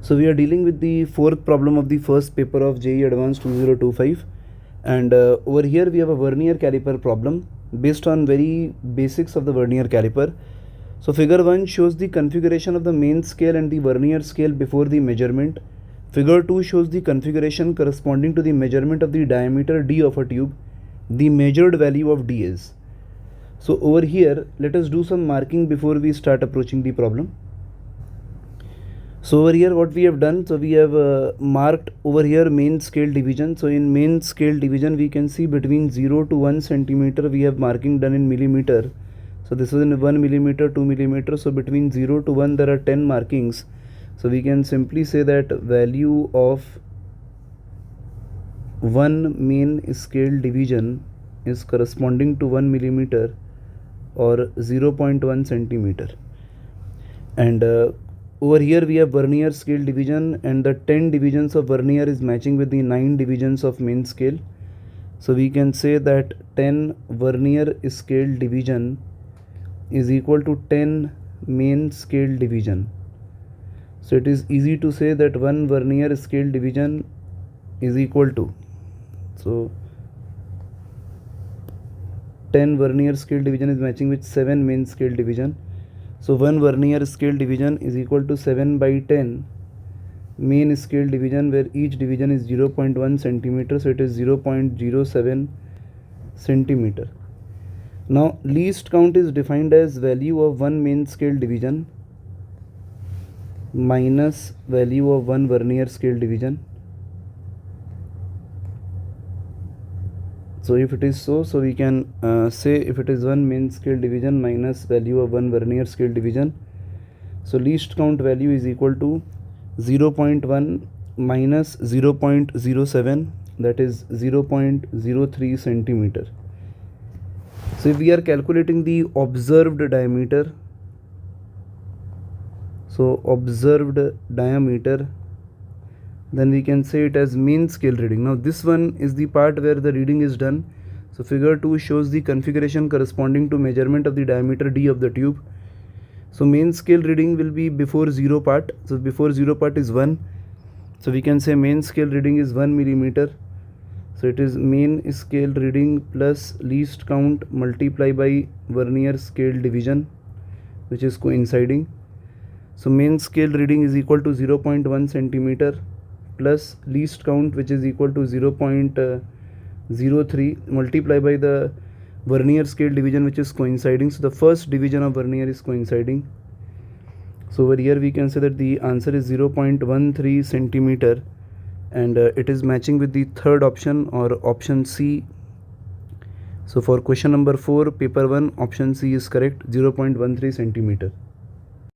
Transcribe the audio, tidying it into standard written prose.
So we are dealing with the fourth problem of the first paper of JEE Advanced 2025, and over here we have a vernier caliper problem based on very basics of the vernier caliper. So figure 1 shows the configuration of the main scale and the vernier scale before the measurement. Figure 2 shows the configuration corresponding to the measurement of the diameter D of a tube. The measured value of D is. So over here, let us do some marking before we start approaching the problem. So over here what we have done, so we have marked over here main scale division. So in main scale division we can see between 0 to 1 centimeter we have marking done in millimeter. So this is in 1 millimeter, 2 millimeter. So between 0 to 1 there are 10 markings. So we can simply say that value of one main scale division is corresponding to 1 millimeter or 0.1 centimeter. And over here we have vernier scale division, and the 10 divisions of vernier is matching with the 9 divisions of main scale. So we can say that 10 vernier scale division is equal to 10 main scale division. So it is easy to say that 1 vernier scale division is equal to, so 10 vernier scale division is matching with 7 main scale division. So 1 vernier scale division is equal to 7 by 10 main scale division, where each division is 0.1 centimeter. So it is 0.07 centimeter. Now least count is defined as value of 1 main scale division minus value of 1 vernier scale division. So if it is so we can say if it is 1 main scale division minus value of 1 vernier scale division, so least count value is equal to 0.1 minus 0.07, that is 0.03 centimeter. So if we are calculating the observed diameter, so observed diameter, then we can say it as main scale reading. Now this one is the part where the reading is done. So figure 2 shows the configuration corresponding to measurement of the diameter D of the tube. So main scale reading will be before 0 part. So before 0 part is 1. So we can say main scale reading is 1 millimeter. So it is main scale reading plus least count multiplied by vernier scale division, which is coinciding. So main scale reading is equal to 0.1 centimeter plus least count, which is equal to 0.03 multiplied by the vernier scale division, which is coinciding. So the first division of vernier is coinciding. So over here we can say that the answer is 0.13 centimeter, and it is matching with the third option, or option C. So for question number 4 paper 1, option C is correct, 0.13 centimeter.